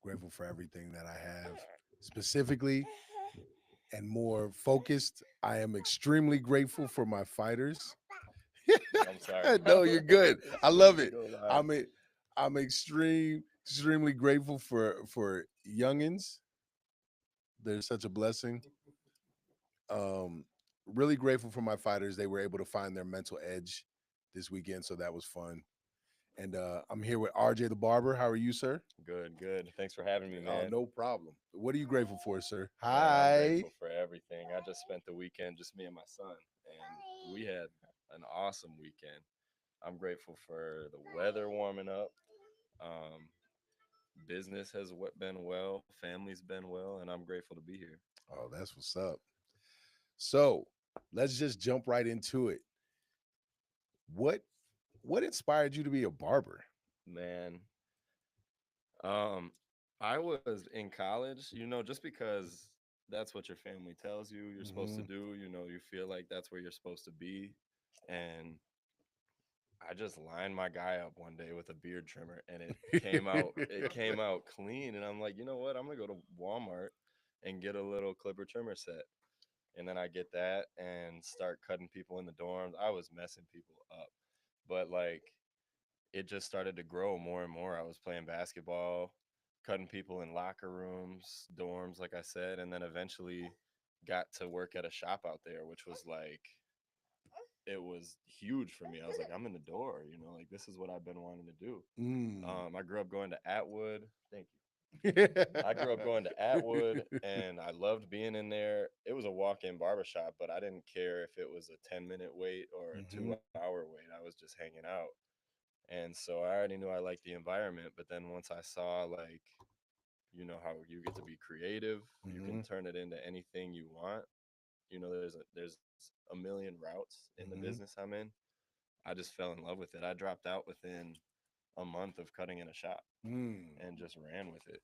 Grateful for everything that I have. Specifically and more focused, I am extremely grateful for my fighters. I'm sorry, No, bro. you're good. I Let love me it. go live. I'm a, I'm extremely grateful for youngins. They're such a blessing. Um, really grateful for my fighters. They were able to find their mental edge this weekend, so that was fun. And I'm here with RJ the Barber. How are you, sir? Good, good. Thanks for having me, Oh, man. no problem. What are you grateful for, sir? Man, I'm Hi. grateful for everything. I just spent the weekend, just me and my son, and we had an awesome weekend. I'm grateful for the weather warming up. Um, Business has been well, family's been well, and I'm grateful to be here. Oh, that's what's up. So let's just jump right into it. What what inspired you to be a barber? Man, um, I was in college, just because that's what your family tells you you're supposed to Hmm. do. You feel like that's where you're supposed to be, and I just lined my guy up one day with a beard trimmer and it came out clean, and I'm like, "You know what? I'm going to go to Walmart and get a little clipper trimmer set." And then I get that and start cutting people in the dorms. I was messing people up. But like it just started to grow more and more. I was playing basketball, cutting people in locker rooms, dorms like I said, and then eventually got to work at a shop out there, which was like it was huge for me. I was like, I'm in the door, like this is what I've been wanting to do. Mm. I grew up going to Atwood. Thank you. I grew up going to Atwood and I loved being in there. It was a walk in barbershop, but I didn't care if it was a 10-minute wait or a Hmm. 2 hour wait. I was just hanging out. And so I already knew I liked the environment. But then once I saw, like, how you get to be creative, you can Hmm. turn it into anything you want. There's a million routes in the business Hmm. I'm in. I just fell in love with it. I dropped out within a month of cutting in a shop Mm. and just ran with it.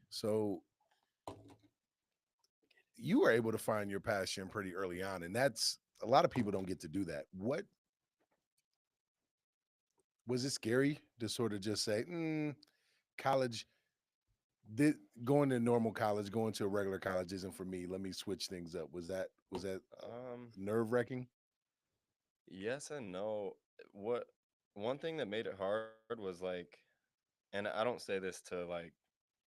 So you were able to find your passion pretty early on, and that's a lot of people don't get to do that. What was it scary to sort of just say, college, thi- going to normal college, going to a regular college isn't for me. Let me switch things up. Was that Um, nerve wracking? yes and no. What One thing that made it hard was like, and I don't say this to like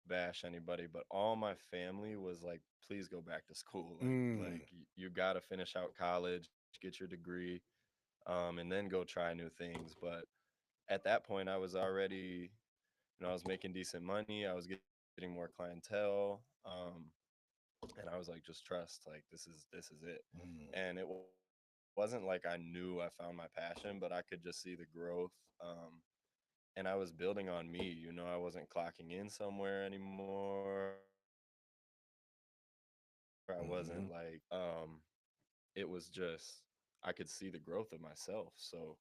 bash anybody, but all my family was like, please go back to school. Like Mm. you got to finish out college, get your degree, and then go try new things. But at that point, I was already, I was making decent money. I was getting more clientele. And I was like, just trust, like this is it. And Mm. it wasn't like I knew I found my passion, but I could just see the growth. And I was building on me. I wasn't clocking in somewhere anymore. I wasn't like Hmm. it was just I could see the growth of myself. So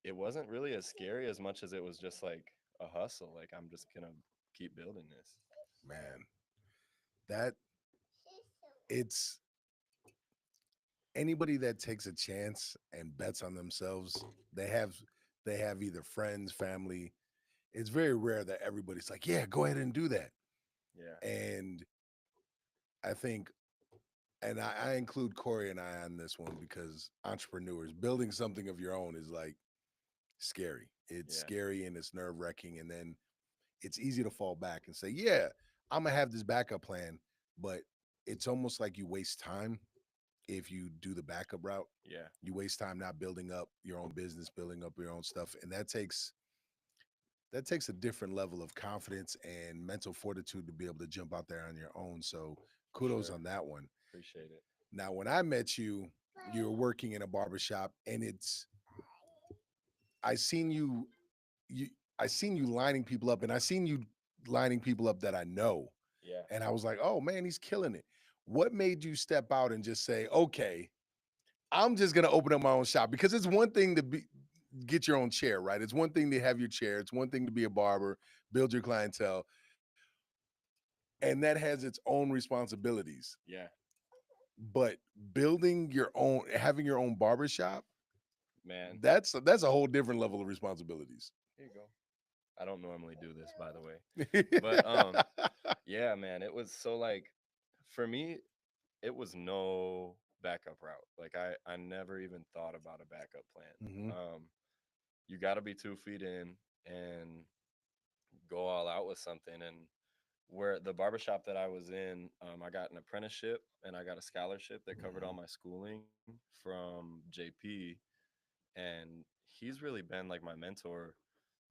it wasn't really as scary as much as it was just like a hustle. Like I'm just gonna keep building this. Man, that it's anybody that takes a chance and bets on themselves. They have they have either friends, family. It's very rare that everybody's like, "Yeah, go ahead and do that." Yeah, And I think, and I include Corey and I on this one because entrepreneurs building something of your own is like scary. It's yeah, scary and it's nerve wracking, and then it's easy to fall back and say, "Yeah, I'm gonna have this backup plan," but it's almost like you waste time if you do the backup route. yeah, You waste time not building up your own business, building up your own stuff, and that takes a different level of confidence and mental fortitude to be able to jump out there on your own. So for kudos sure. on that one. Appreciate it. Now, when I met you, you were working in a barbershop, and I seen you I seen you lining people up, and I seen you lining people up that I know. Yeah. And I was like, oh man, he's killing it. What made you step out and just say, okay, I'm just gonna open up my own shop? Because it's one thing to get your own chair, right? It's one thing to have your chair. It's one thing to be a barber, build your clientele, and that has its own responsibilities. Yeah. But building your own, having your own barbershop, Man, that's a whole different level of responsibilities. here you go. I don't normally do this, by the way. But yeah, man, it was so like for me, it was no backup route. Like I never even thought about a backup plan. Hmm. You got to be 2 feet in and go all out with something. And where the barbershop that I was in, I got an apprenticeship and I got a scholarship that covered all Hmm. my schooling from JP. And he's really been like my mentor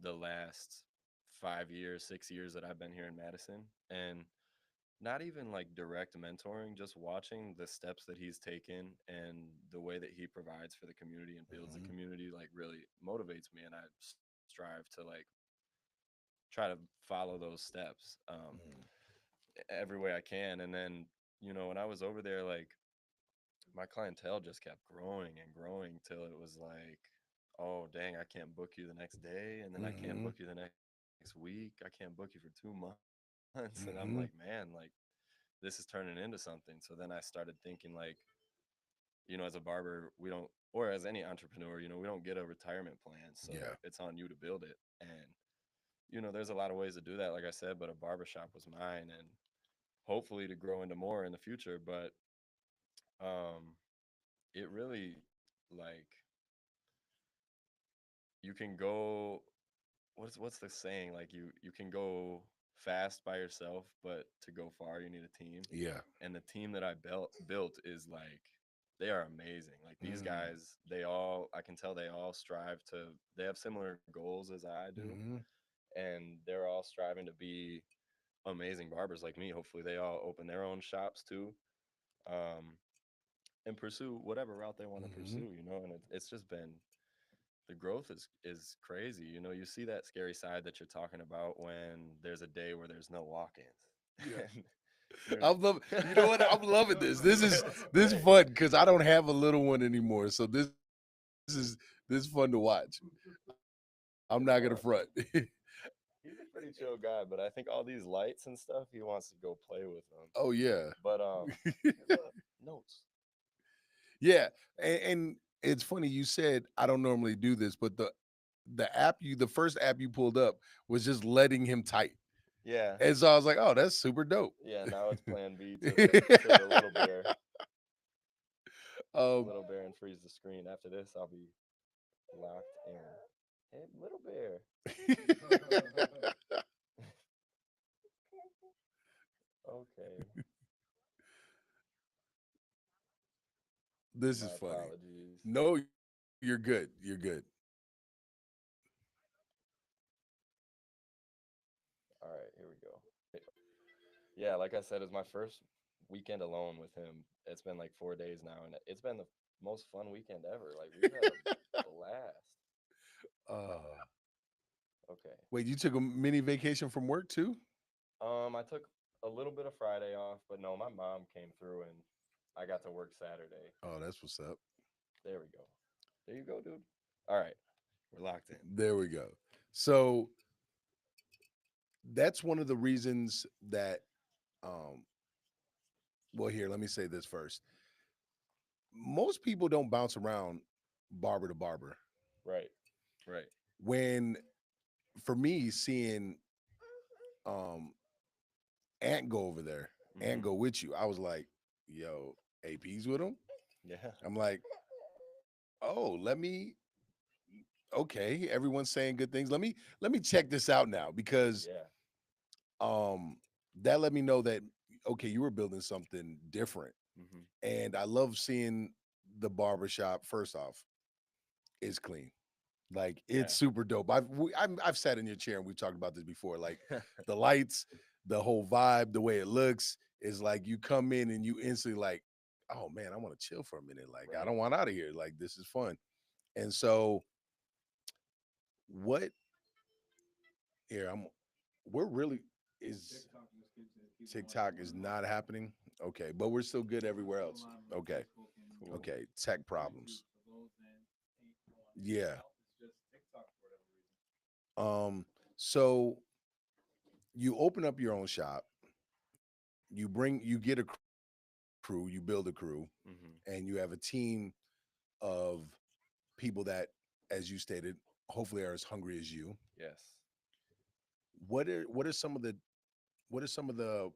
the last 5 years, 6 years that I've been here in Madison. And not even like direct mentoring, just watching the steps that he's taken and the way that he provides for the community and builds the Hmm. community like really motivates me. And I strive to like try to follow those steps every way I can. And then, when I was over there, like my clientele just kept growing and growing till it was like, oh, dang, I can't book you the next day. And then I can't Hmm. book you the next week. I can't book you for 2 months. And I'm like, man, like, Hmm. this is turning into something. So then I started thinking, like, as a barber, we don't, or as any entrepreneur, we don't get a retirement plan. So Yeah. it's on you to build it. And, there's a lot of ways to do that, like I said, but a barbershop was mine and hopefully to grow into more in the future. But um, it really, like, you can go, what's the saying? Like, you can go fast by yourself, but to go far, you need a team. Yeah. And the team that I built is like, they are amazing. Like these Mm-hmm. guys, I can tell they all strive to, they have similar goals as I do, Hmm. and they're all striving to be amazing barbers like me. Hopefully, they all open their own shops too, um, and pursue whatever route they want to Hmm. pursue. And it's just been, the growth is crazy. You see that scary side that you're talking about when there's a day where there's no Yeah. walk-ins. And there's I'm loving. You know what? I'm loving this. This is right. fun because I don't have a little one anymore. So this is fun to watch. I'm not gonna front. He's a pretty chill guy, but I think all these lights and stuff, he wants to go play with them. Oh yeah. But here's notes. Yeah, and it's funny you said I don't normally do this, but the first app you pulled up was just letting him type, Yeah, and so I was like, oh, that's super dope. yeah. Now it's Plan B to the um, little bear, and freeze the screen. After this, I'll be locked in. Hey, little bear. Okay, this my is funny. apologies. No, you're good. You're good. All right, here we go. Yeah, like I said, it's my first weekend alone with him. It's been like 4 days now, and it's been the most fun weekend ever. Like we've had a blast. Uh, Okay. wait, you took a mini vacation from work too? I took a little bit of Friday off, but no, my mom came through and I got to work Saturday. Oh, that's what's up. There we go. There you go, dude. All right, we're locked in. There we go. So that's one of the reasons that um well, here, let me say this first. Most people don't bounce around barber to barber. Right, right. When for me, seeing um Ant go over there, Ant Mm-hmm. go with you, I was like, yo, AP's with him. Yeah, I'm like, oh, okay, everyone's saying good things. Let me check this out now because yeah. um that let me know that okay, you were building something different. Mm-hmm. And I love seeing the barbershop. First off, is clean. Like Yeah. it's super dope. I've sat in your chair and we've talked about this before. Like the lights, the whole vibe, the way it looks is like you come in and you instantly like, oh man, I want to chill for a minute. Like I don't Right. want out of here. Like this is fun. And so what here I'm we're really is TikTok is not happening. Okay, but we're still good everywhere else. Okay. Cool. Okay. Tech problems. Yeah. So you open up your own shop, you get a crew, you build a crew, and you have a Mm-hmm. team of people that, as you stated, hopefully are as hungry as you. Yes. what are some of the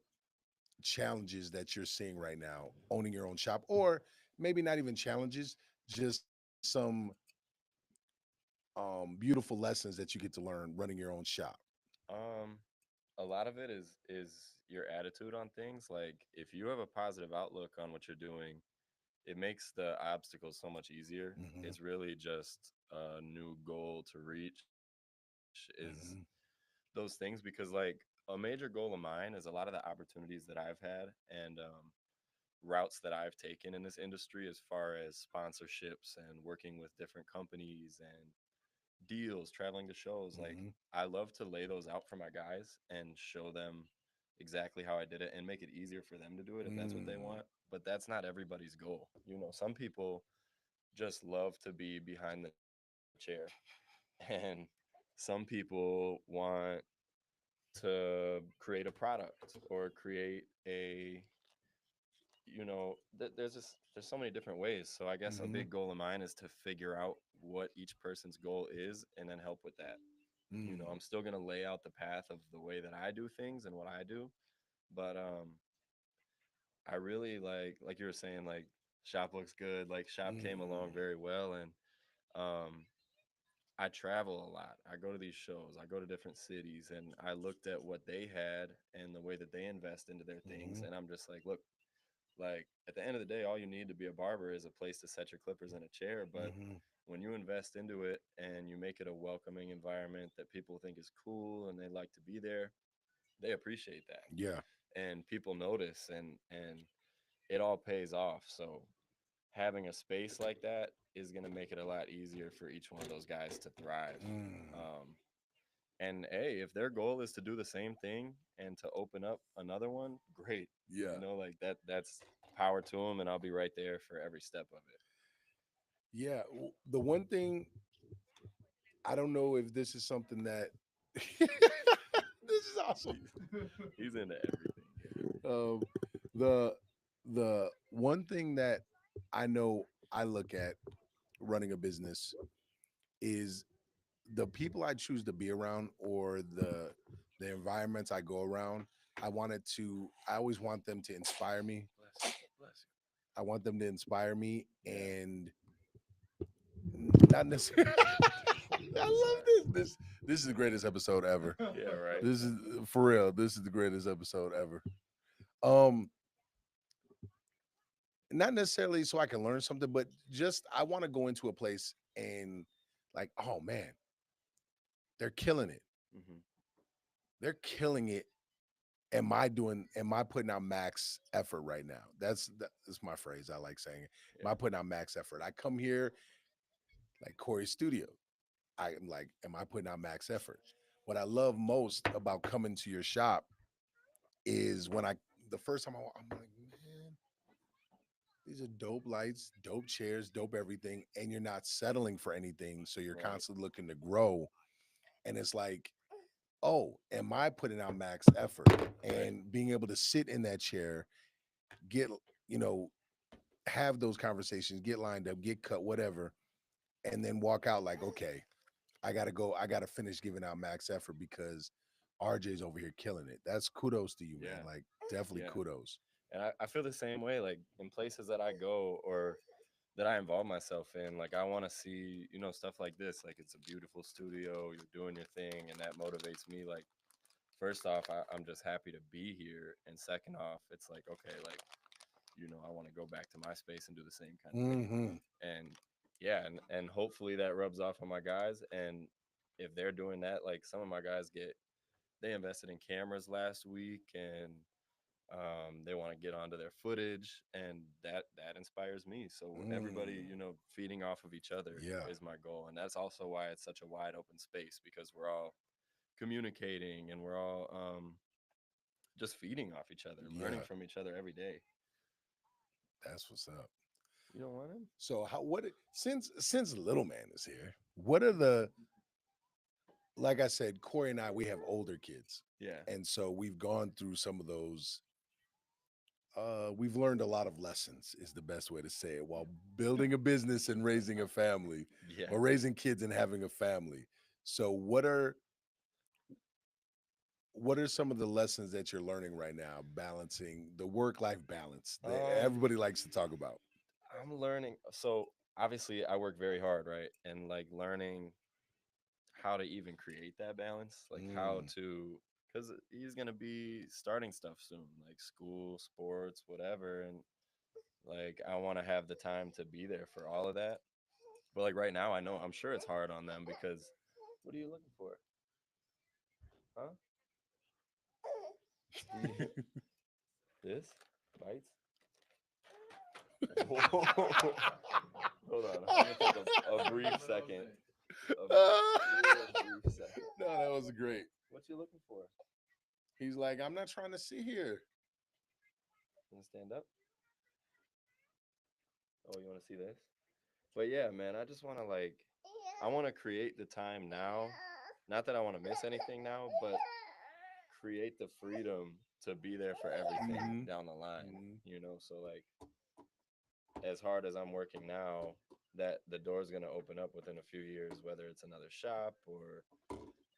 challenges that you're seeing right now owning your own shop, or maybe not even challenges, just some beautiful lessons that you get to learn running your own shop? Um, a lot of it is your attitude on things. Like if you have a positive outlook on what you're doing, it makes the obstacles so much easier. Hmm. It's really just a new goal to reach is Hmm. those things, because like a major goal of mine is a lot of the opportunities that I've had and routes that I've taken in this industry as far as sponsorships and working with different companies and deals, traveling to shows. Like Hmm. I love to lay those out for my guys and show them exactly how I did it and make it easier for them to do it if that's what they Mm. want. But that's not everybody's goal. You know, some people just love to be behind the chair, and some people want to create a product or create a, there's so many different ways. So I guess a Hmm. big goal of mine is to figure out what each person's goal is and then help with that. You know, Mm. I'm still going to lay out the path of the way that I do things and what I do, but I really like you were saying, like shop looks good, like shop came along Mm. very well. And um I travel a lot. I go to these shows, I go to different cities, and I looked at what they had and the way that they invest into their things, Hmm. and I'm just like, look, like at the end of the day, all you need to be a barber is a place to set your clippers in a chair. But Hmm. when you invest into it and you make it a welcoming environment that people think is cool and they like to be there, they appreciate that. Yeah. And people notice, and it all pays off. So having a space like that is going to make it a lot easier for each one of those guys to thrive. Mm. Um, and hey, if their goal is to do the same thing and to open up another one, great. Yeah. You know, like that's power to them, and I'll be right there for every step of Yeah. The one thing, I don't know if this is something that this is it. awesome. He's into everything. Um, the the one thing that I know I look at running a business is the people I choose to be around, or the environments I go around. I always want them to inspire me. Bless you, bless I want them to inspire me, you. Yeah. and not necessarily. I I'm love sorry. this is the greatest episode ever. Yeah, right. This is for real. This is the greatest episode ever. Um, Not necessarily so I can learn something, but just I want to go into a place and like, oh man, they're killing it. Hmm. They're killing it. Am I putting out max effort right now? That's my phrase. I like saying it. Am I Yeah. putting out max effort? I come here like Corey's studio. I'm like, am I putting out max effort? What I love most about coming to your shop is the first time I'm like, man, these are dope lights, dope chairs, dope everything, and you're not settling for anything. So you're Right. constantly looking to grow. And it's like, oh, am I putting out max effort? Right. And being able to sit in that chair, get, you know, have those conversations, get lined up, get cut, whatever, and then walk out like, okay, I gotta go, I gotta finish giving out max effort because RJ's over here killing it. That's kudos to you, man. Yeah. Like, definitely Yeah. kudos. And I feel the same way. Like in places that I go or that I involve myself in, like I want to see, stuff like this. Like it's a beautiful studio, you're doing your thing, and that motivates me. Like first off, I'm just happy to be here, and second off, it's like okay, like I want to go back to my space and do the same kind of thing. Hmm. And yeah, and hopefully that rubs off on my guys. And if they're doing that, like some of my guys they invested in cameras last week, and they want to get onto their footage, and that inspires me. So everybody, Mm. feeding off of each other Yeah. is my goal, and that's also why it's such a wide open space, because we're all communicating and we're all just feeding off each other, learning Yeah. from each other every day. That's what's up. You don't want him? So since little man is here, what are the like I said, Corey and I, we have older kids. Yeah. And so we've gone through some of those. We've learned a lot of lessons, is the best way to say it, while building a business and raising a family, Yeah. or raising kids and having a family. So, what are what are some of the lessons that you're learning right now, balancing the work-life balance that Um, everybody likes to talk about? I'm learning. So obviously, I work very hard, right? And like learning how to even create that balance, like how Mm, to, because he's gonna be starting stuff soon, like school, sports, whatever, and like I want to have the time to be there for all of that. But like right now, I know I'm sure it's hard on them because what are you looking for? Huh? Do you, this bites? Whoa. Hold on, I'm gonna take a brief second. A real brief second. no, that was great. What you looking for? He's like, I'm not trying to sit here. You wanna stand up? Oh, you wanna see this? But yeah, man, I just wanna like, I wanna create the time now. Not that I wanna miss anything now, but create the freedom to be there for everything Hmm. down the line. Hmm. So like as hard as I'm working now, that the door's gonna open up within a few years, whether it's another shop or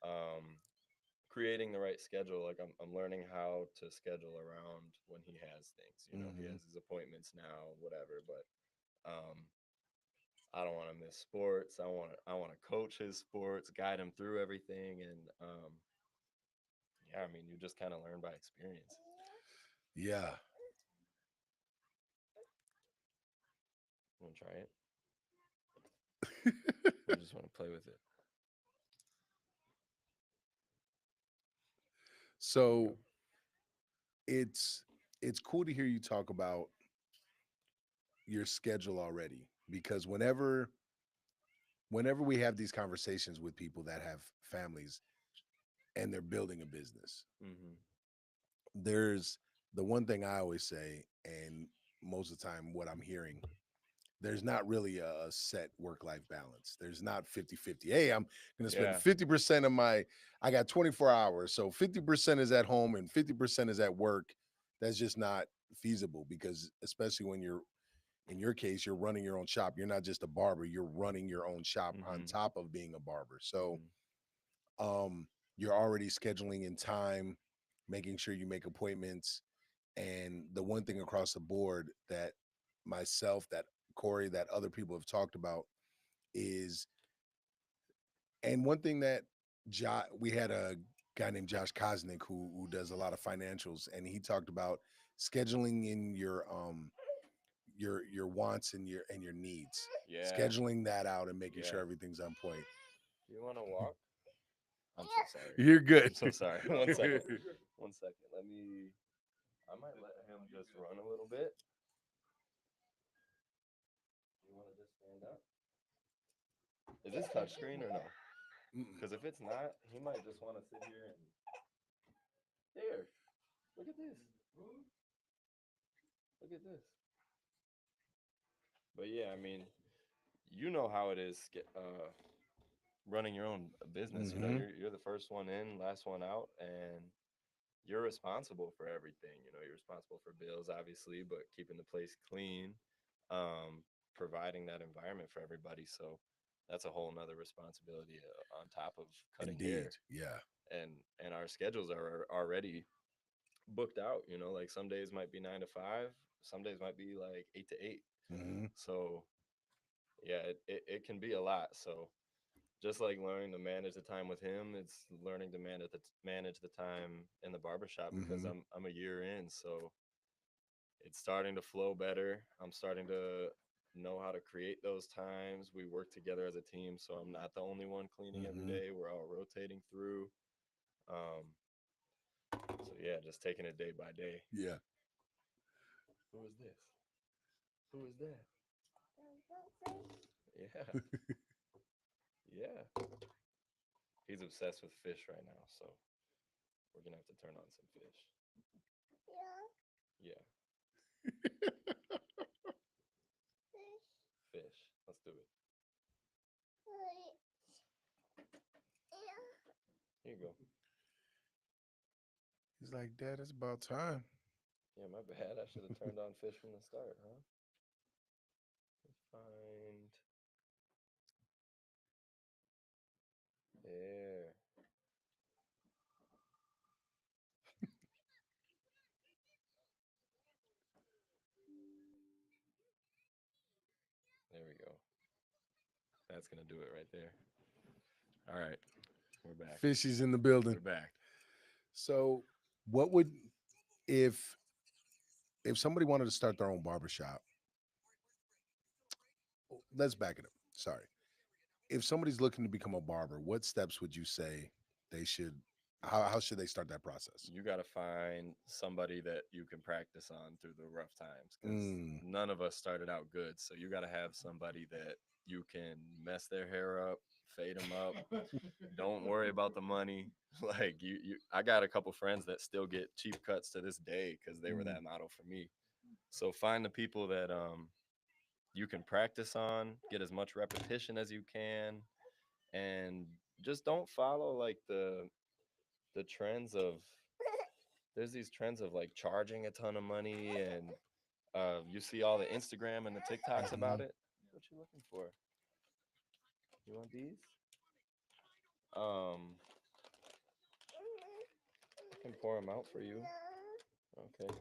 um, creating the right schedule. Like I'm learning how to schedule around when he has things. He Hmm. has his appointments now, whatever. But um, I don't want to miss sports. I want to coach his sports, guide him through everything, and yeah, I mean, you just kind of learn by experience. Yeah. Want to try it? Or just want to play with it? There you go. So it's it's cool to hear you talk about your schedule already because whenever we have these conversations with people that have families and they're building a business, Hmm. there's the one thing I always say, and most of the time what I'm hearing, there's not really a set work-life balance. There's not 50-50. Hey, I'm going to spend Yeah. 50% of I got 24 hours. So 50% is at home and 50% is at work. That's just not feasible because especially when you're in your case, you're running your own shop. You're not just a barber, you're running your own shop on Hmm. top of being a barber. So Hmm. you're already scheduling in time, making sure you make appointments. And the one thing across the board that myself, that Corey, that other people have talked about is, and one thing that we had a guy named Josh Kosnick who does a lot of financials, and he talked about scheduling in your wants and your needs, Yeah. scheduling that out and making sure Yeah. everything's on point. You want to walk? I'm so sorry. You're good. I'm so sorry. One second. One second. Let me. I might let him just run a little bit. You want to just stand up? Is this touchscreen or no? Mm-mm. Because if it's not, he might just want to sit here and. There. Look at this. Look at this. But yeah, I mean, you know how it is running your own business. Mm-hmm. You're the first one in, last one out, and you're responsible for everything. You're responsible for bills, obviously, but keeping the place clean, um, providing that environment for everybody. So that's a whole nother responsibility on top of cutting Indeed. hair. Yeah. And our schedules are already booked out. Like some days might be 9 to 5, some days might be like 8 to 8. Mm-hmm. So yeah, it can be a lot. So just like learning to manage the time with him, it's learning to manage the time in the barbershop because Mm-hmm. I'm a year in, so it's starting to flow better. I'm starting to know how to create those times. We work together as a team, so I'm not the only one cleaning every Mm-hmm. day. We're all rotating through. Um, so yeah, just taking it day by day. Yeah. Who is this? Who is that? Yeah, yeah. He's obsessed with fish right now, so we're gonna have to turn on some fish. Yeah, fish. Let's do it. Here you go. He's like, Dad, it's about time. Yeah, my bad. I should have turned on fish from the start, huh? Let's find there. That's gonna do it right there. All right, we're back. Fishy's in the We're building. back. So, what would if if somebody wanted to start their own barbershop? Let's back it up. Sorry. If somebody's looking to become a barber, what steps would you say they should? How should they start that process? You got to find somebody that you can practice on through the rough times because Mm, none of us started out good. So you got to have somebody that you can mess their hair up, fade them up. Don't worry about the money. Like I got a couple friends that still get cheap cuts to this day because they were mm, that model for me. So find the people that you can practice on, get as much repetition as you can, and just don't follow like the trends of there's these trends of like charging a ton of money and you see all the Instagram and the TikToks about mhm. it. What you looking for? You want these? Um, I can pour them out for you. Okay.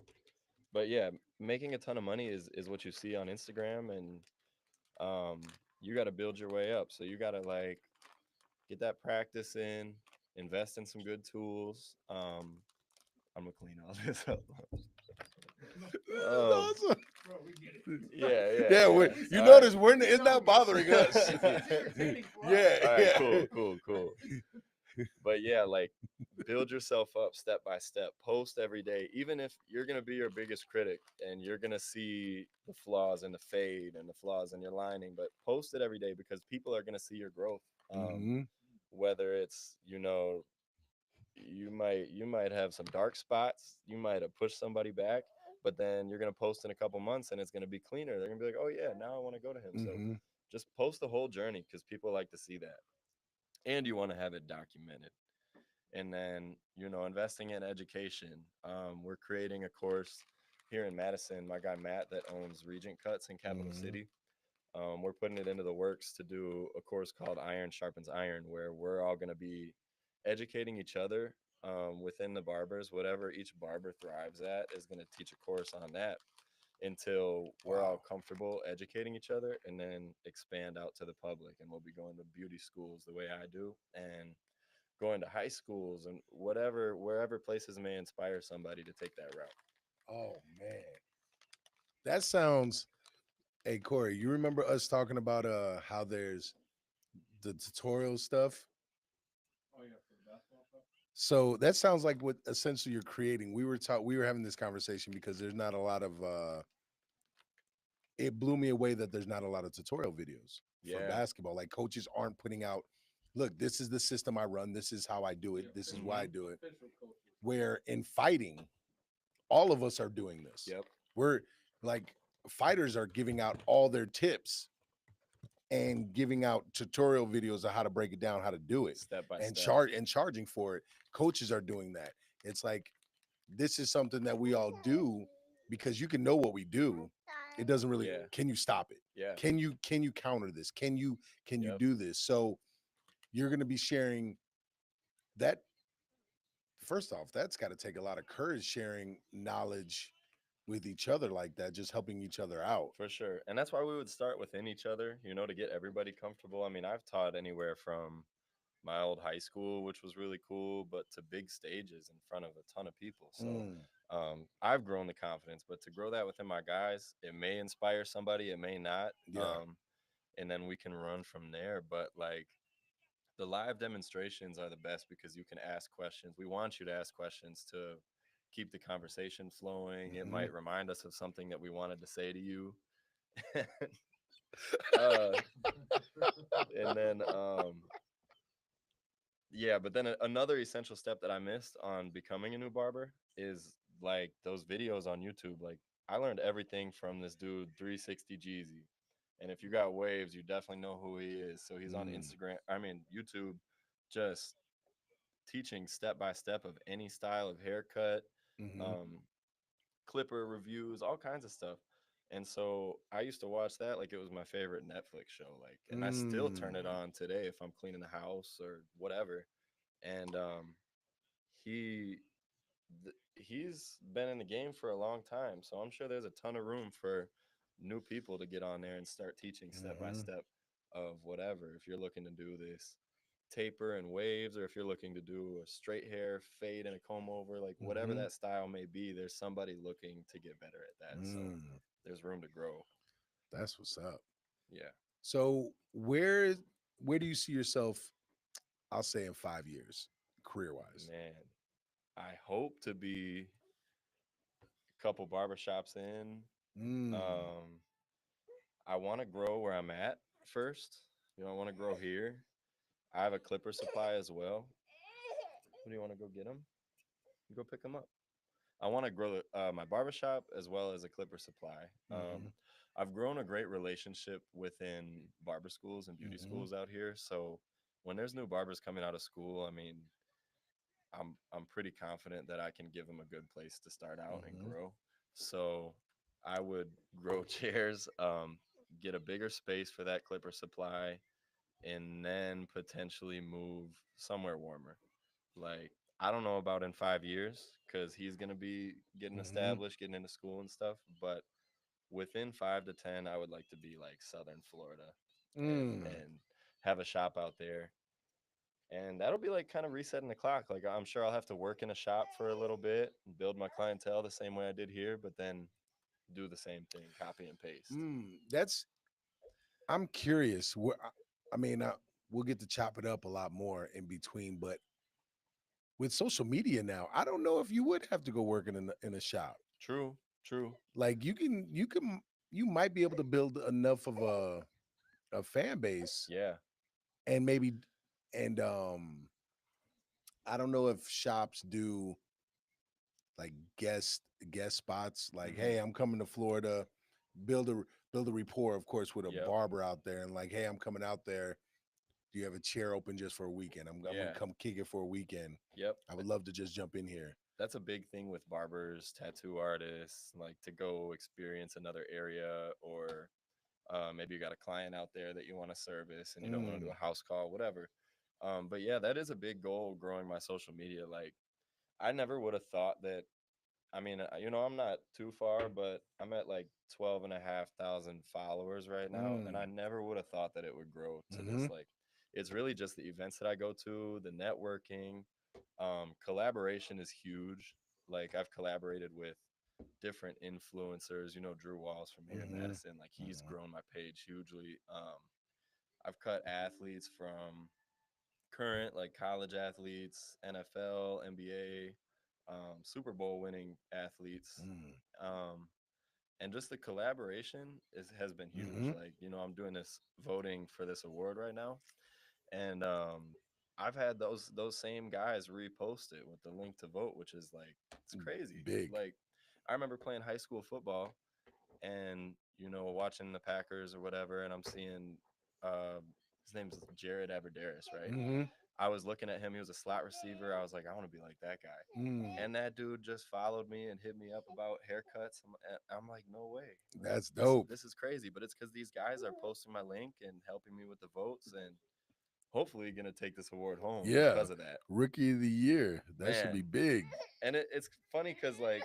But yeah, making a ton of money is what you see on Instagram, and um, you got to build your way up. So you got to like get that practice in, invest in some good tools. I'm gonna clean all this up. That's um, awesome. yeah, yeah, Yeah, yeah. you All right. notice it's not bothering us. Yeah, All right, yeah. cool, cool, cool. But yeah, like build yourself up step by step. Post every day, even if you're gonna be your biggest critic and you're gonna see the flaws in the fade and the flaws in your lining. But post it every day because people are gonna see your growth. Hmm. Whether it's you might have some dark spots, you might have pushed somebody back, but then you're gonna post in a couple months and it's gonna be cleaner. They're gonna be like, oh yeah, now I want to go to him. So Hmm. just post the whole journey because people like to see that, and you want to have it documented. And then investing in education. We're creating a course here in Madison. My guy Matt that owns Regent Cuts in Capital Hmm. City. We're putting it into the works to do a course called Iron Sharpens Iron, where we're all going to be educating each other within the barbers. Whatever each barber thrives at is going to teach a course on that until we're all Wow. comfortable educating each other, and then expand out to the public. And we'll be going to beauty schools the way I do, and going to high schools and wherever places may inspire somebody to take that route. Oh man, that sounds. Hey Corey, you remember us talking about how there's the tutorial stuff? So that sounds like what essentially you're creating. We were having this conversation because there's not a lot of it blew me away that there's not a lot of tutorial videos for Yeah. basketball. Like coaches aren't putting out, look, this is the system I run, this is how I do it, this is why I Hmm. do it. Where in fighting, all of us are doing this. Yep. We're like fighters are giving out all their tips and giving out tutorial videos of how to break it down, how to do it, Step by and step. charging for it. Coaches are doing that. It's like this is something that we all do because you can know what we do. It doesn't really. Yeah. Can you stop it? Yeah. Can you counter this? Can you Yep. do this? So you're going to be sharing that. First off, that's got to take a lot of courage sharing knowledge with each other like that, just helping each other out. For sure. And that's why we would start within each other, to get everybody comfortable. I mean, I've taught anywhere from my old high school, which was really cool, but to big stages in front of a ton of people. So Mm, I've grown the confidence, but to grow that within my guys, it may inspire somebody, it may not. yeah. And then we can run from there. But like the live demonstrations are the best because you can ask questions. We want you to ask questions to keep the conversation flowing. It Hmm. might remind us of something that we wanted to say to you. uh, and then yeah, but then another essential step that I missed on becoming a new barber is like those videos on YouTube. Like I learned everything from this dude 360 Jeezy. And if you got waves, you definitely know who he is. So he's on Mm, Instagram, I mean YouTube, just teaching step by step of any style of haircut, hmm. um, clipper reviews, all kinds of stuff. And so I used to watch that like it was my favorite Netflix show. Like, and I still Mm, turn it on today if I'm cleaning the house or whatever. And he he's been in the game for a long time, so I'm sure there's a ton of room for new people to get on there and start teaching step by hmm. step of whatever. If you're looking to do this taper and waves, or if you're looking to do a straight hair fade and a comb over, like whatever Mm-hmm. that style may be, there's somebody looking to get better at that. So Mm, there's room to grow. that's what's up. Yeah, So where do you see yourself? I'll say in 5 years, career wise. man. I hope to be a couple barbershops in. Mm, Um, I want to grow where I'm at first. I want to grow here. I have a clipper supply as well. What do you want to go get them? You go pick them up. I want to grow my barbershop as well as a clipper supply. mm-hmm, I've grown a great relationship within barber schools and beauty mm-hmm, schools out here. So when there's new barbers coming out of school, I mean, I'm pretty confident that I can give them a good place to start out and mm-hmm, grow. So I would grow chairs, get a bigger space for that clipper supply, and then potentially move somewhere warmer. Like, I don't know about in 5 years because he's gonna be getting mm-hmm. established, getting into school and stuff. But within 5 to 10, I would like to be like Southern Florida Mm, and have a shop out there. And that'll be like kind of resetting the clock. Like, I'm sure I'll have to work in a shop for a little bit, build my clientele the same way I did here, but then do the same thing, copy and paste. that's. I'm curious. I mean, we'll get to chop it up a lot more in between, but with social media now, I don't know if you would have to go working in a shop. True, true. Like you might be able to build enough of a fan base Yeah. and maybe and I don't know if shops do like guest spots like, Hmm. hey, I'm coming to Florida, build a build a rapport, of course, with a Yep. barber out there, and like, hey, I'm coming out there. Do you have a chair open just for a weekend? I'm gonna Yeah. come kick it for a weekend. Yep. I would love to just jump in here. That's a big thing with barbers, tattoo artists, like to go experience another area, or maybe you got a client out there that you want to service and you don't want to do Mm, a house call, whatever. But yeah, that is a big goal growing my social media. Like, I never would have thought that. I mean, I'm not too far, but I'm at like 12,500 followers right now. And I mm, never would have thought that it would grow to mm-hmm, this. Like, it's really just the events that I go to, the networking. Collaboration is huge. Like, I've collaborated with different influencers. Drew Walls from here in mm-hmm, Madison. Like, he's mm-hmm, grown my page hugely. I've cut athletes from current, like college athletes, NFL, NBA, Super Bowl winning athletes. Um, and just the collaboration has been huge. mm-hmm, Like, I'm doing this voting for this award right now, and I've had those same guys repost it with the link to vote, which is like, it's crazy. big. Like, I remember playing high school football and watching the Packers or whatever, and I'm seeing uh, his name's Jared Aberdarius, right? Mm-hmm, I was looking at him. He was a slot receiver. I was like, I want to be like that guy. mm, And that dude just followed me and hit me up about haircuts. I'm like, no way. Like, that's this dope. this is crazy. But it's because these guys are posting my link and helping me with the votes, and hopefully gonna take this award home Yeah, because of that. rookie of the year. That should Man. be big. And it's funny because like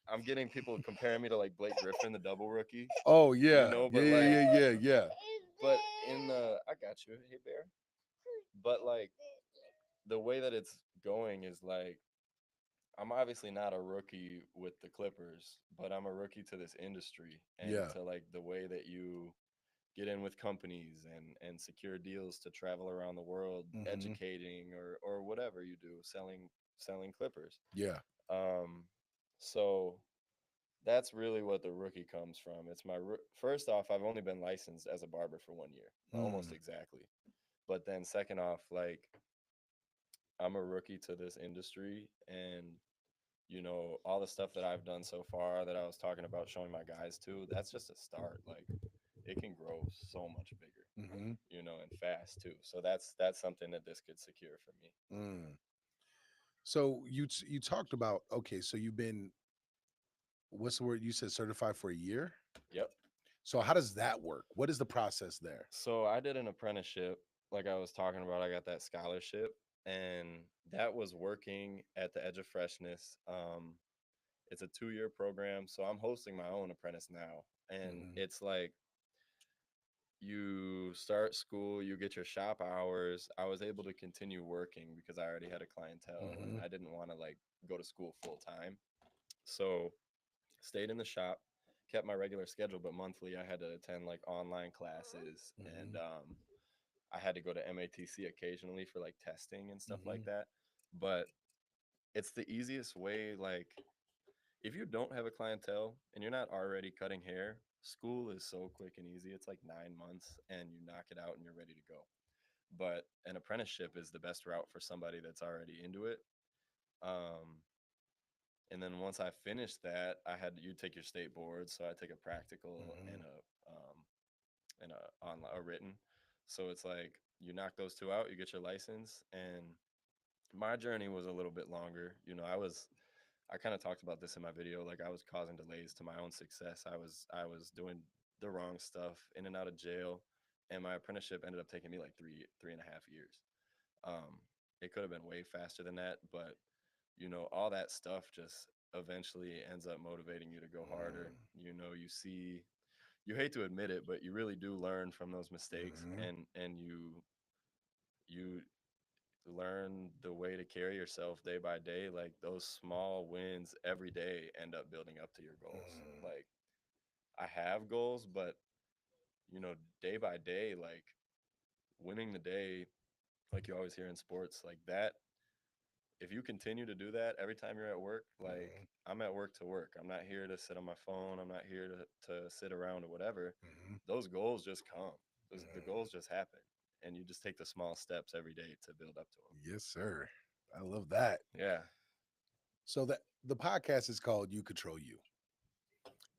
I'm getting people comparing me to like Blake Griffin, the double rookie. Oh yeah, yeah, But yeah, like, yeah, yeah, yeah. but in the I got you, hey bear. But like the way that it's going is like I'm obviously not a rookie with the Clippers, but I'm a rookie to this industry and Yeah. to like the way that you get in with companies and secure deals to travel around the world Mm-hmm. educating or whatever you do, selling Clippers. Yeah. Um so that's really what the rookie comes from. It's first off, I've only been licensed as a barber for 1 year, almost Mm, exactly. But then second off, like I'm a rookie to this industry, and all the stuff that I've done so far that I was talking about showing my guys too, that's just a start. Like, it can grow so much bigger, mm-hmm. and fast too. So that's something that this could secure for me. Mm. So you talked about, okay, so you've been, what's the word you said, certified for a year? Yep. So how does that work? What is the process there? So I did an apprenticeship, like I was talking about. I got that scholarship, and that was working at the Edge of Freshness. It's a 2-year program, so I'm hosting my own apprentice now, and Mm-hmm. it's like you start school, you get your shop hours. I was able to continue working because I already had a clientele and Mm-hmm. I didn't want to like go to school full time. So stayed in the shop, kept my regular schedule, but monthly I had to attend like online classes and Mm-hmm. I had to go to MATC occasionally for like testing and stuff Mm-hmm. like that. But it's the easiest way. Like, if you don't have a clientele and you're not already cutting hair, school is so quick and easy. It's like 9 months and you knock it out and you're ready to go. But an apprenticeship is the best route for somebody that's already into it. Um, and then once I finished that, you take your state board, so I take a practical Mm-hmm. and a on a written. So it's like you knock those two out, you get your license, and my journey was a little bit longer. I kind of talked about this in my video. Like I was causing delays to my own success. I was doing the wrong stuff, in and out of jail, and my apprenticeship ended up taking me like three and a half years. It could have been way faster than that, but all that stuff just eventually ends up motivating you to go harder. You hate to admit it, but you really do learn from those mistakes, Mm-hmm. and you learn the way to carry yourself day by day. Like those small wins every day end up building up to your goals. Mm-hmm. Like I have goals, but day by day, like winning the day, like you always hear in sports, like that. If you continue to do that every time you're at work, like Mm-hmm. I'm at work to work. I'm not here to sit on my phone. I'm not here to sit around or whatever. Mm-hmm. Those goals just come. The Mm-hmm. goals just happen, and you just take the small steps every day to build up to Yes, sir. I love that. them. Yeah. So that the podcast is called "You Control You,"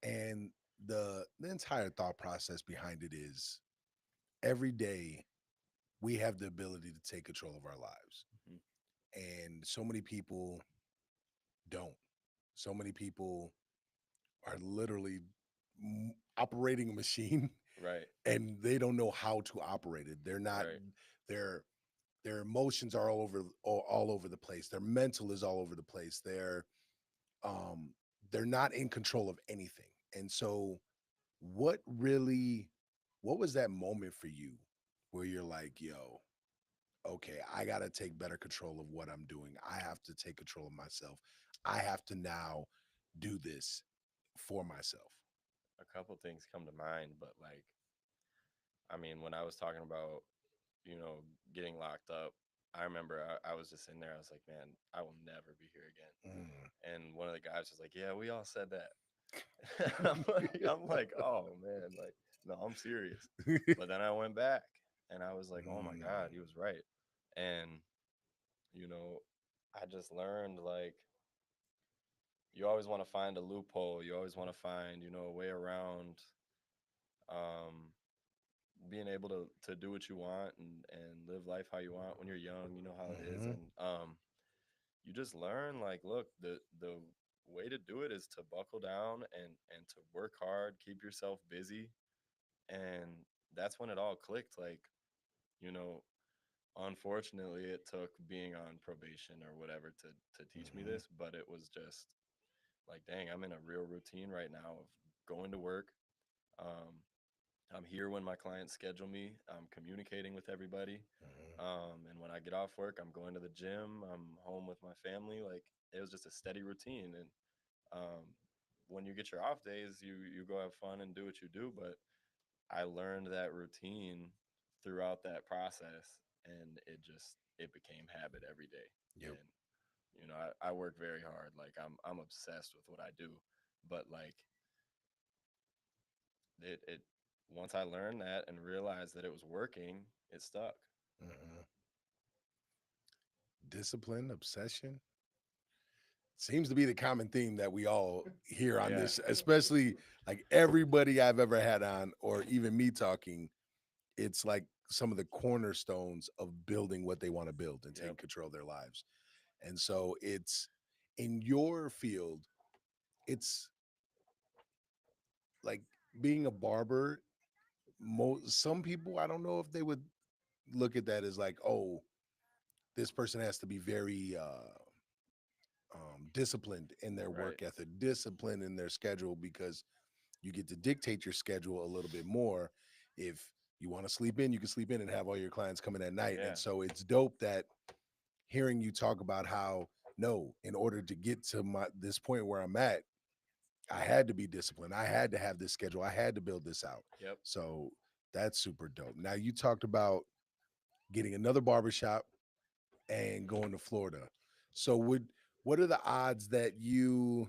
and the entire thought process behind it is every day we have the ability to take control of our lives, Mhm. and so many people don't. So many people are literally operating a machine Right. and they don't know how to operate it. They're not Right. their their emotions are all over the place. Their mental is all over the place. Um they're not in control of anything. And so what really what was that moment for you where you're like, yo, okay, I got to take better control of what I'm doing. I have to take control of myself. I have to now do this for myself. A couple things come to mind, but like, I mean, when I was talking about, getting locked up, I remember I was just in there. I was like, man, I will never be here again. Mm. And one of the guys was like, yeah, we all said that. I'm like, oh man, like, no, I'm serious. But then I went back and I was like, oh my God, Mm. he was right. And, you know, I just learned like you always want to find a loophole. You always want to find, a way around um, being able to do what you want and live life how you want when you're young. You know how it is. Mhm. And you just learn like, look, the way to do it is to buckle down and to work hard, keep yourself busy. And that's when it all clicked. Like, you know, unfortunately it took being on probation or whatever to teach me Mhm. this, but it was just like, dang, I'm in a real routine right now of going to work. Um, I'm here when my clients schedule me. I'm communicating with everybody. Mhm. And when I get off work, I'm going to the gym. I'm home with my family. Like it was just a steady routine. And when you get your off days, you go have fun and do what you do. But I learned that routine throughout that process, and it became habit every day. Yep. And I work very hard. Like I'm obsessed with what I do. But like it once I learned that and realized that it was working, it stuck. Mhm. Discipline, obsession seems to be the common theme that we all hear on Yeah. this, especially like everybody I've ever had on, or even me talking. It's like some of the cornerstones of building what they want to build and taking Yep. control of their lives. And so it's in your field, it's like being a barber. Some people, I don't know if they would look at that as like, oh, this person has to be very disciplined in their Right. work ethic, disciplined in their schedule, because you get to dictate your schedule a little bit more if You want to sleep in, you can sleep in and have all your clients come in at night. Yeah. And so it's dope that hearing you talk about how no, in order to get to this point where I'm at, I had to be disciplined. I had to have this schedule. I had to build this out. Yep. So that's super dope. Now you talked about getting another barbershop and going to Florida. So what are the odds that you,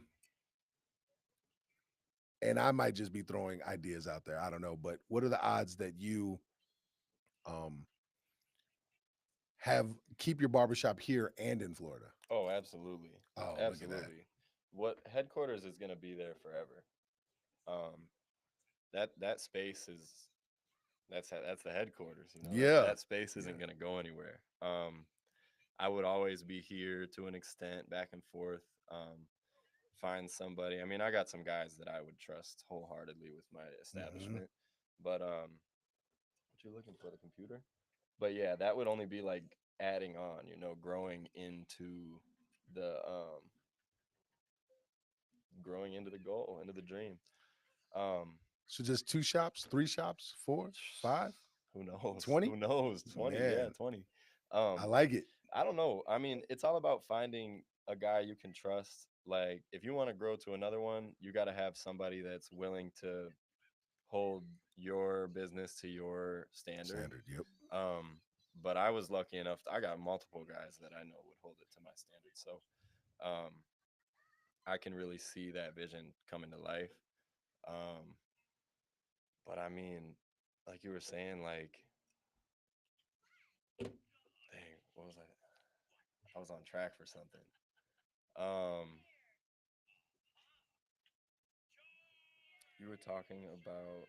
and I might just be throwing ideas out there, I don't know, but what are the odds that you um have keep your barbershop here and in Florida? Oh, absolutely. Oh, look at that. Absolutely. What headquarters is going to be there forever. Um, that space is that's the headquarters. Yeah. That space isn't Yeah. going to go anywhere. I would always be here to an extent, back and forth. Find somebody. I mean, I got some guys that I would trust wholeheartedly with my Hmm. establishment, but what you looking for, the computer? But yeah, that would only be like adding on, growing into the goal, into the dream. Um, So just 2 shops, 3 shops, four, five, who knows? 20? Who knows? 20, yeah, Man, 20. I Um, like it. I don't know. I mean, it's all about finding a guy you can trust. Like, if you want to grow to another one, you got to have somebody that's willing to hold your business to your standard. Standard. Yep. But I was lucky enough. I got multiple guys that I know would hold it to my standard. So um, I can really see that vision coming to life. Um, but I mean, like you were saying, like, dang, what was I? I was on track for something. Um, you were talking about,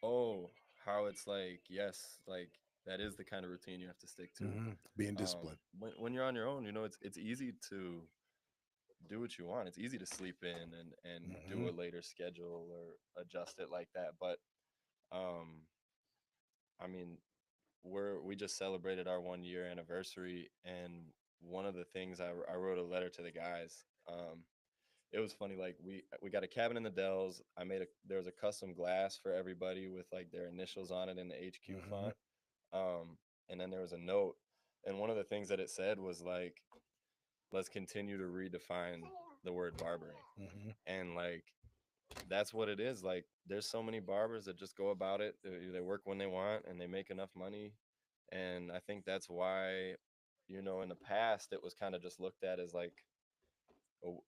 oh, how it's like, yes, like that is the kind of routine you have to stick to. Being disciplined. When you're on your own, it's easy to do what you want. It's easy to sleep in and do Hmm. a later schedule or adjust it like that. But um, I mean, we just celebrated our 1 year anniversary, and one of the things I wrote a letter to the guys. It was funny. Like we got a cabin in the Dells. There was a custom glass for everybody with like their initials on it in the HQ Hmm. font. And then there was a note, and one of the things that it said was like, let's continue to redefine the word barbering. Hmm. And like that's what it is. Like there's so many barbers that just go about it. They work when they want and they make enough money. And I think that's why, in the past it was kind of just looked at as like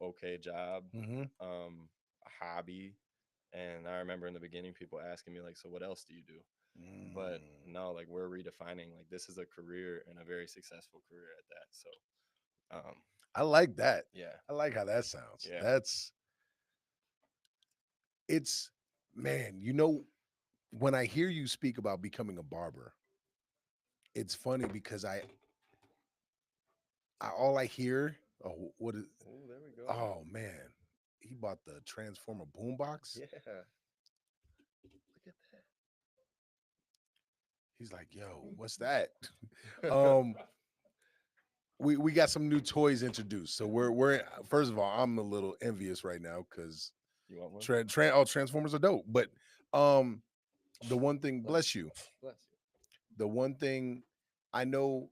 okay job, Hmm. a hobby. And I remember in the beginning people asking me like, so what else do you do? But Mm. no, like we're redefining, like this is a career and a very successful career at that. So I like that. yeah. I like how that sounds. Yeah. It's, man, when I hear you speak about becoming a barber, it's funny because all I hear, oh, what is, Oh, there we go. oh man, he bought the Transformer boombox. Yeah. Look at He's like, yo, what's that? um, we got some new toys introduced. So we're first of all, I'm a little envious right now because You want one? all Transformers are dope. But um, the one thing, Bless bless you, Bless the one thing I know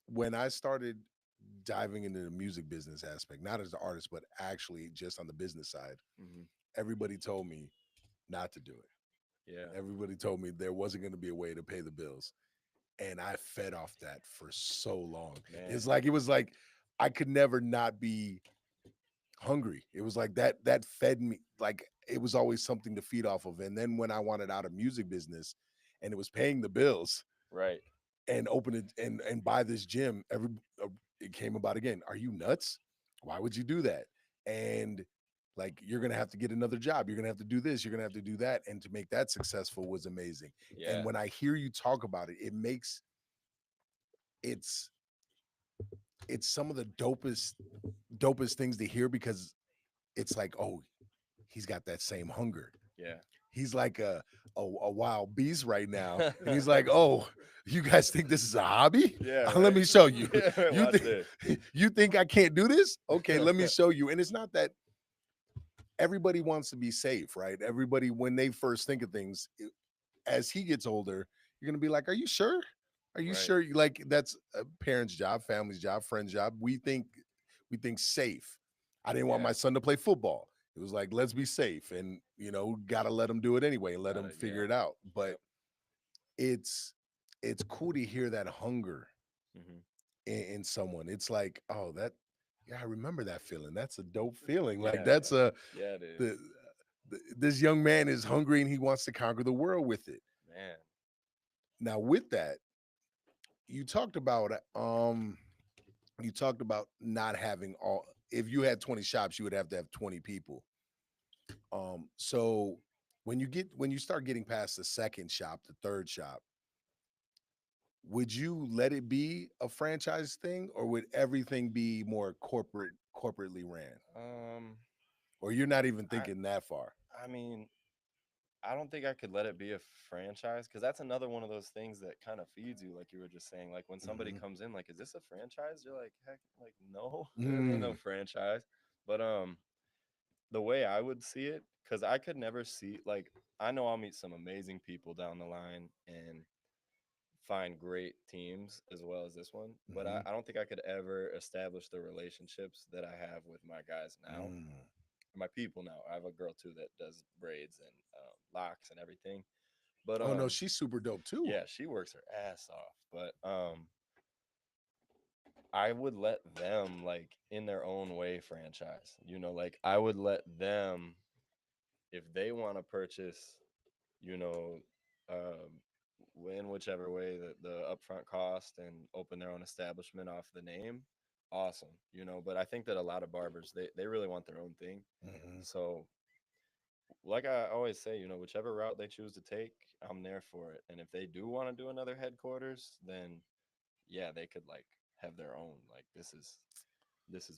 when I started diving into the music business aspect, not as an artist, but actually just on the business side, you. everybody told me not to do it. Yeah. Everybody told me there wasn't going to be a way to pay the bills. And I fed off that for so long. Man. It was like I could never not be hungry. It was like that fed me, like it was always something to feed off of. And then when I wanted out of music business and it was paying the bills Right. and open it and buy this gym, it came about again. Are you nuts? Why would you do that? And like you're gonna have to get another job. You're gonna have to do this. You're gonna have to do that. And to make that successful was amazing. And Yeah. when I hear you talk about it, it's it's some of the dopest things to hear because it's like, oh, he's got that same hunger. Yeah. He's like a wild beast right now, and he's like, oh, you guys think this is a hobby? Yeah. Let Right. me show you. Yeah, You watch think this. you think I can't do this? Okay, let me show you. And it's not that everybody wants to be safe, right? Everybody, when they first think of things, as he gets older, you're gonna be like, "Are you sure? Are you Right. sure?" Like that's a parent's job, family's job, friend's job. We think safe. I didn't want Yeah. my son to play football. It was like, let's be safe, and gotta let him do it anyway, and let him Gotta, figure yeah. it out. But Yep. it's it's cool to hear that hunger Hmm. in someone. It's like, oh, yeah, I remember that feeling. That's a dope feeling. Like Yeah. that's a Yeah, it is. the this young man is hungry and he wants to conquer the world with it. Man. Now, with that, you talked about not having all. If you had 20 shops, you would have to have 20 people. So when you start getting past the second shop, the third shop, would you let it be a franchise thing, or would everything be more corporately ran? Um, Or you're not even I thinking that far? I mean, I don't think I could let it be a franchise because that's another one of those things that kind of feeds you, like you were just saying. Like when somebody Hmm. comes in, like, is this a franchise? You're like, heck, like no, there ain't no Mm. franchise. But the way I would see it, because I could never see like I know I'll meet some amazing people down the line and find great teams as well as this one, but Hmm. I don't think I could ever establish the relationships that I have with my guys now, Mm. my people now. I have a girl too that does braids and locks and everything. But Oh no, she's super dope too. yeah, she works her ass off. But I would let them like in their own way franchise. Like I would let them if they want to purchase, you know, in whichever way the upfront cost and open their own establishment off the name, awesome. But I think that a lot of barbers they really want their own thing. Hmm. So like I always say, whichever route they choose to take, I'm there for it. And if they do want to do another headquarters, then yeah, they could like have their own. Like this is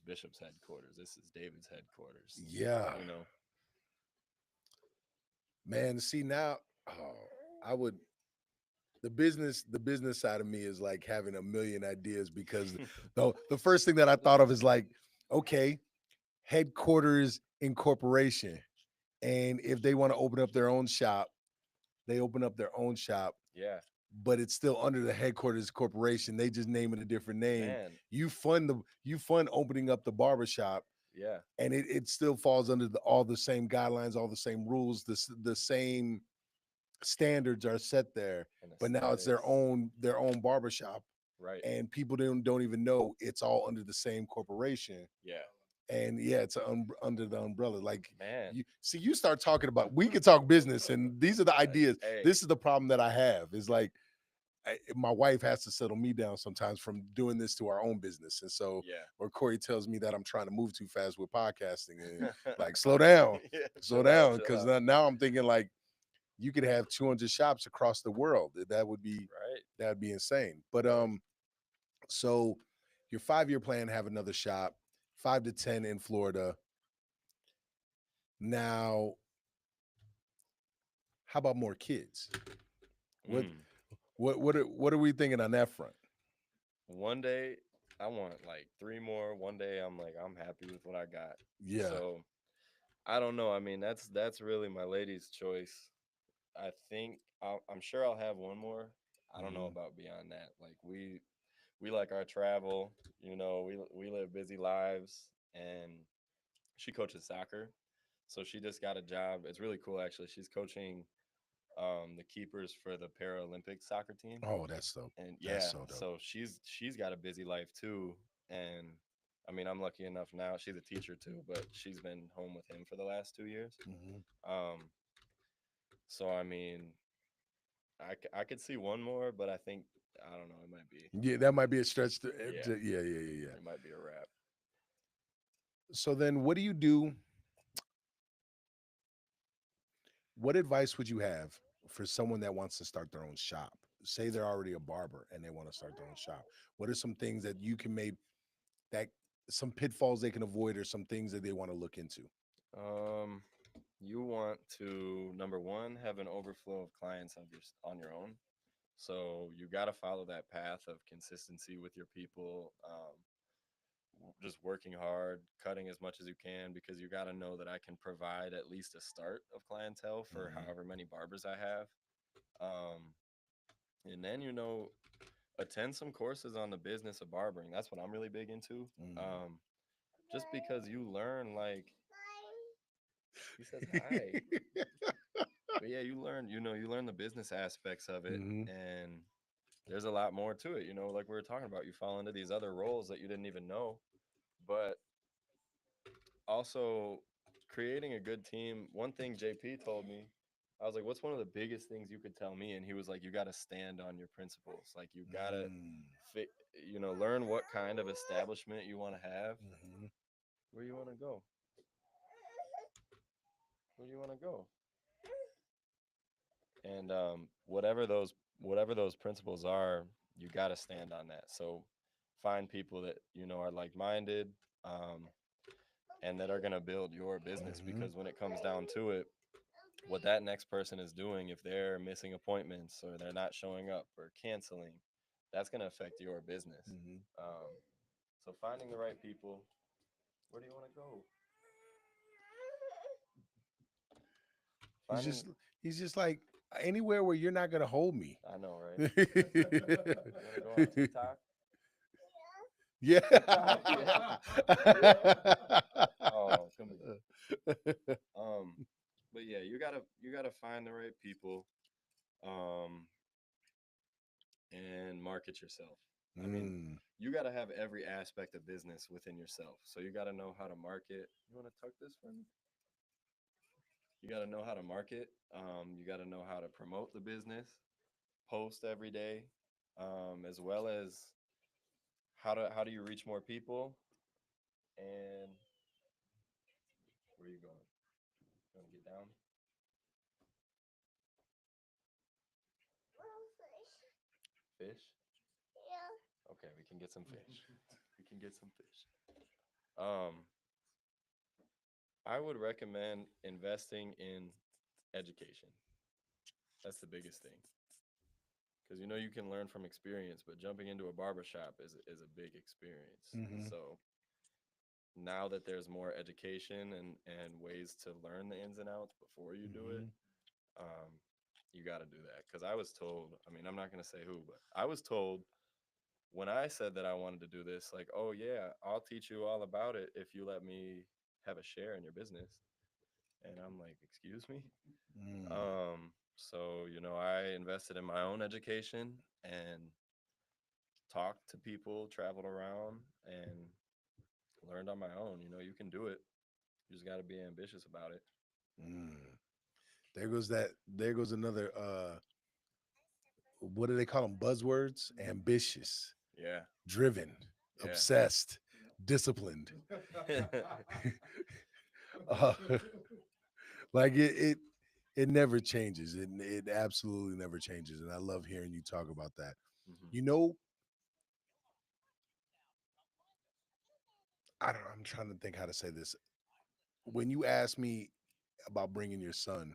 Bishop's headquarters. This is David's headquarters. Yeah, You know. man. See now, oh, I would. The business side of me is like having a million ideas because the first thing that I thought of is like, okay, headquarters incorporation, and if they want to open up their own shop, they open up their own shop, Yeah, but it's still under the headquarters corporation. They just name it a different name. man. You fund opening up the barbershop, Yeah, and it still falls under all the same guidelines, all the same rules, the same standards are set there. and But now it's their aesthetics. own barbershop, Right. and people don't even know it's all under the same corporation. Yeah, And yeah, it's under the umbrella. Like man. you start talking about, we can talk business, and these are the ideas. Hey. This is the problem that I have is like, my wife has to settle me down sometimes from doing this to our own business. And so, Yeah. or Corey tells me that I'm trying to move too fast with podcasting, and like, slow down, Yeah. slow Chill out. down. Chill Cause out. now I'm thinking like, you could have 200 shops across the world. Right. That'd be insane. But Right. so your 5-year plan, have another shop, 5 to 10 in Florida. Now, how about more kids? What Mm. what are we thinking on that front? One day I want like three more. One day I'm like I'm happy with what I got. Yeah. So I don't know. I mean that's really my lady's choice. I think I'm sure I'll have one more. I don't know Hmm. about beyond that. Like we like our travel. We live busy lives, and she coaches soccer. So she just got a job. It's really cool actually. She's coaching the keepers for the Paralympic soccer team. Oh, that's dope. And That's yeah, so dope. so she's got a busy life too. And I mean, I'm lucky enough now. She's a teacher too, but she's been home with him for the last 2 years. Hmm. So I mean, I could see one more, but I think I don't know. It might be Yeah, that might be a stretch. yeah, Yeah, yeah, yeah, yeah. it might be a wrap. So then, what do you do? What advice would you have for someone that wants to start their own shop? Say they're already a barber and they want to start their own shop. What are some things that you can make, that some pitfalls they can avoid, or some things that they want to look into? Um, you want to number one have an overflow of clients on your own. So you got to follow that path of consistency with your people. just working hard, cutting as much as you can, because you got to know that I can provide at least a start of clientele for Mhm. however many barbers I have. And then, attend some courses on the business of barbering. That's what I'm really big into. Mm. Um, just because you learn, like, he says hi. But yeah, you learn the business aspects of it, Mhm. and there's a lot more to it. Like we were talking about, you fall into these other roles that you didn't even know. But also, creating a good team. One thing JP told me, I was like, "What's one of the biggest things you could tell me?" And he was like, "You got to stand on your principles. Like you gotta, Mm. fit, learn what kind of establishment you want to have. Mhm. Where you want to go? Where do you want to go? And whatever those principles are, you got to stand on that. So find people that are like-minded, um, and that are going to build your business, Mhm. because when it comes down to it, what that next person is doing, if they're missing appointments or they're not showing up or canceling, that's going to affect your business. Mhm. So finding the right people. Where do you want to go? He's Finding. just he's just like anywhere where you're not gonna hold me. I know, right? You want to go on TikTok? Yeah. TikTok, yeah, yeah. Oh, come here. Um, but yeah, you gotta find the right people, um, and market yourself. I mean, Mm. you gotta have every aspect of business within yourself. So you gotta know how to market. You want to tuck this for me? You gotta know how to market. You gotta know how to promote the business, post every day, as well as how do you reach more people, and where are you going? You want to get down? Fish? Okay, we can get some fish. We can get some fish. Um, I would recommend investing in education. That's the biggest thing. Because you can learn from experience, but jumping into a barbershop is a big experience. Mhm. So now that there's more education and ways to learn the ins and outs before you do it, Mhm. um, you got to do that. Because I was told, I mean, I'm not going to say who, but I was told when I said that I wanted to do this, like, oh, yeah, I'll teach you all about it if you let me have a share in your business. And I'm like, excuse me? Mm. So, I invested in my own education and talked to people, traveled around, and learned on my own. You can do it. You just got to be ambitious about it. Mm. There goes that. There goes another. What do they call them? Buzzwords: ambitious, Yeah. driven, Yeah. obsessed, disciplined. uh, like it never changes. It absolutely never changes, and I love hearing you talk about that. Hmm. You know, I don't know. I'm trying to think how to say this. When you ask me about bringing your son,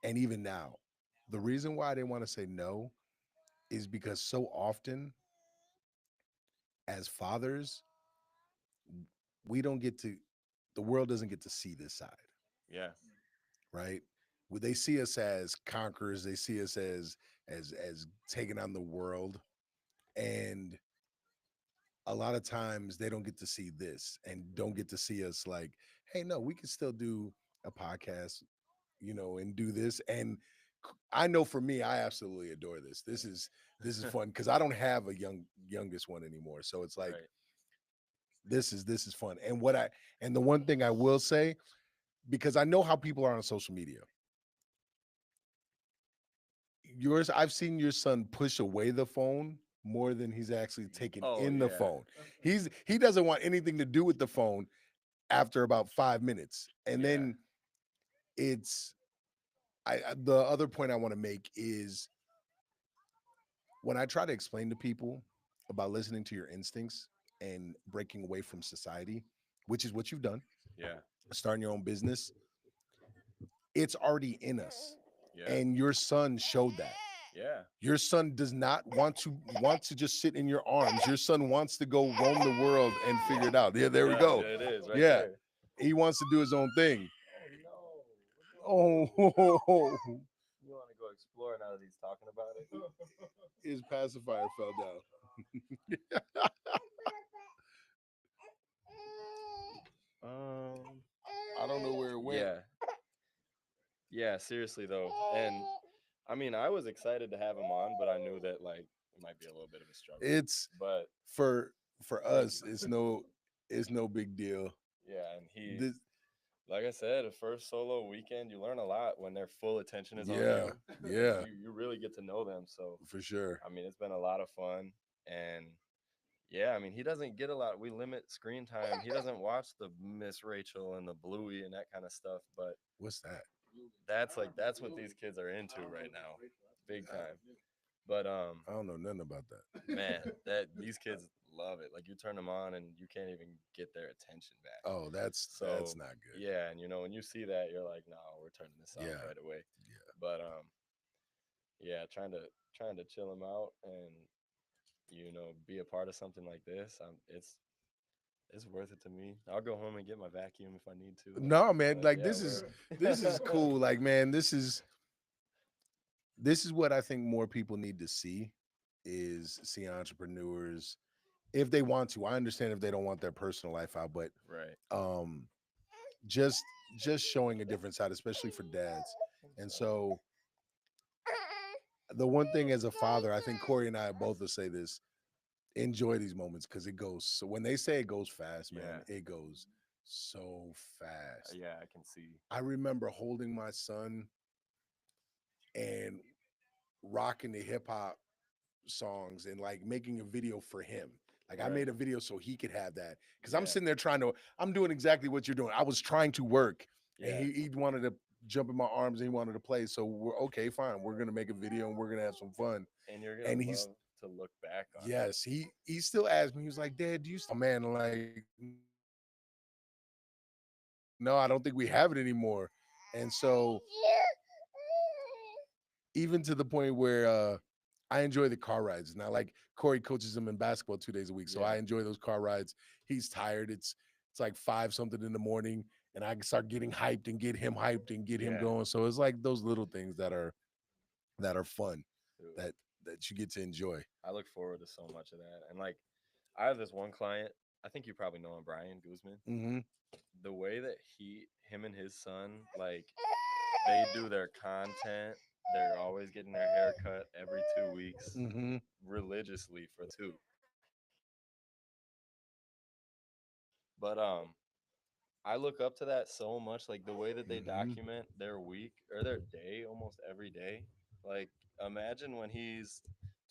and even now, the reason why I didn't want to say no is because so often as fathers, we don't get to, the world doesn't get to see this side, Yeah. right? They see us as conquerors, they see us as taking on the world, and a lot of times they don't get to see this and don't get to see us like, hey, no, we can still do a podcast, and do this. And I know for me, I absolutely adore this. This is fun because I don't have a youngest one anymore. So it's like Right. this is fun. And the one thing I will say, because I know how people are on social media. Yours, I've seen your son push away the phone more than he's actually taken Oh, in the yeah. phone. He doesn't want anything to do with the phone after about 5 minutes. And Yeah. then it's the other point I want to make is when I try to explain to people about listening to your instincts and breaking away from society, which is what you've done, Yeah. starting your own business, it's already in us. Yeah. And your son showed that. Yeah. Your son does not want to just sit in your arms. Your son wants to go roam the world and figure it out. Yeah, there we Yeah, go. there it is right Yeah, there. he wants to do his own thing. Oh no. Oh, You want to go explore now that he's talking about it? his pacifier fell down. Um, I don't know where it went. yeah. Yeah, seriously though. And I mean, I was excited to have him on, but I knew that like it might be a little bit of a struggle. It's But for us. It's no big deal. yeah, and he, This, like I said, a first solo weekend, you learn a lot when their full attention is on yeah, you. yeah, You really get to know them. So for sure. I mean, it's been a lot of fun. And yeah, I mean, he doesn't get a lot. We limit screen time. He doesn't watch the Miss Rachel and the Bluey and that kind of stuff. But What's that? that's what these kids are into right now, big time. But I don't know nothing about that. man, that these kids love it. Like you turn them on and you can't even get their attention back. Oh, that's So not good. yeah, and when you see that, you're like, no, we're turning this off Yeah, right away. yeah. But yeah, trying to chill them out and be a part of something like this. It's worth it to me. I'll go home and get my vacuum if I need to. No, man. But Like yeah, this is cool. Like, man, this is what I think more people need to see is see entrepreneurs if they want to. I understand if they don't want their personal life out, but right. um just showing a different side, especially for dads. And so the one thing as a father, I think Corey and I both will say this: enjoy these moments because it goes. So when they say it goes fast, man, Yeah. it goes so fast. Yeah, I can see. I remember holding my son and rocking the hip hop songs and like making a video for him. Like I Right. made a video so he could have that because I'm Yeah. sitting there I'm doing exactly what you're doing. I was trying to work and Yeah. he wanted to jump in my arms and he wanted to play. So we're okay, fine. We're gonna make a video and we're gonna have some fun. And you're gonna And he's love to look back on it. yes, he still asked me. He was like, "Dad, do you still?" Man, like, no, I don't think we have it anymore. And so even to the point where I enjoy the car rides. Now, like Corey coaches him in basketball 2 days a week, so Yeah. I enjoy those car rides. He's tired. It's like 5 something in the morning, and I can start getting hyped and get him hyped and get him Yeah. going. So it's like those little things that are fun Dude, that you get to enjoy. I look forward to so much of that. And like I have this one client, I think you probably know him, Brian Guzman. Mm-hmm. The way that him and his son, like they do their content, they're always getting their hair cut every 2 weeks Mm-hmm. religiously for two. But I look up to that so much, like the way that they Mm-hmm. document their week or their day almost every day. Like imagine when he's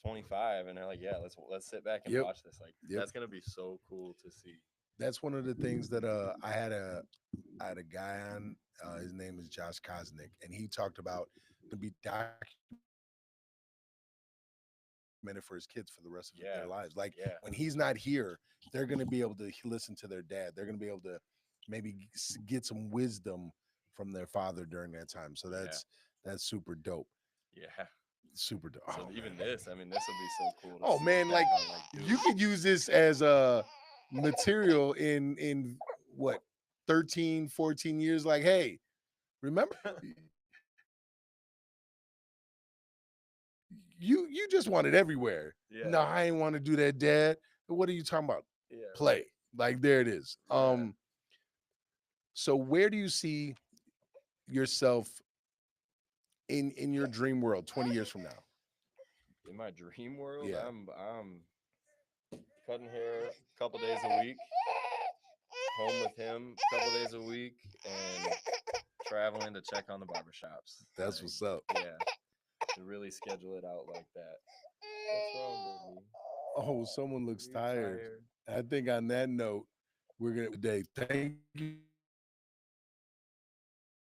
25 and they're like, "Yeah, let's sit back and Yep. watch this." Like Yep. that's going to be so cool to see. That's one of the things that I had a guy on. His name is Josh Kosnick, and he talked about to be documented for his kids for the rest of Yeah. their lives. Like Yeah. when he's not here, they're going to be able to listen to their dad. They're going to be able to maybe get some wisdom from their father during that time. So that's super dope. Yeah. Super dope. So Oh, even man. this, I mean, this would be so cool. To Oh see man, back like on, dude, you could use this as a material in what 13, 14 years. Like, hey, remember you just want it everywhere. yeah. No, I ain't want to do that, Dad. What are you talking about? Yeah. Play. Like there it is. Yeah. So where do you see yourself in your dream world 20 years from now? In my dream world, Yeah. I'm cutting hair a couple days a week, home with him a couple days a week, and traveling to check on the barbershops. That's Like, what's up. yeah, to really schedule it out like that. What's wrong, baby? Oh, someone looks You tired. tired? I think on that note, we're gonna today. Thank you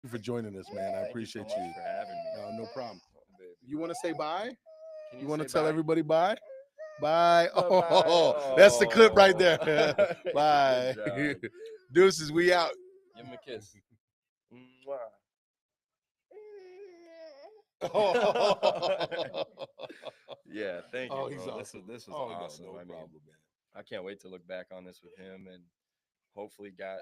for joining us, man. I Thank appreciate you so you. much for having me. No problem. Oh, baby. You want to say bye? Can You want to say tell bye? everybody bye? Bye. Bye-bye. Oh, that's the clip right there. Good Bye. job. Deuces, we out. Give him a kiss. Mwah. Yeah, thank you, Oh, he's bro. awesome. This was Oh, no, awesome. no I mean, problem, man. I can't wait to look back on this with him and hopefully got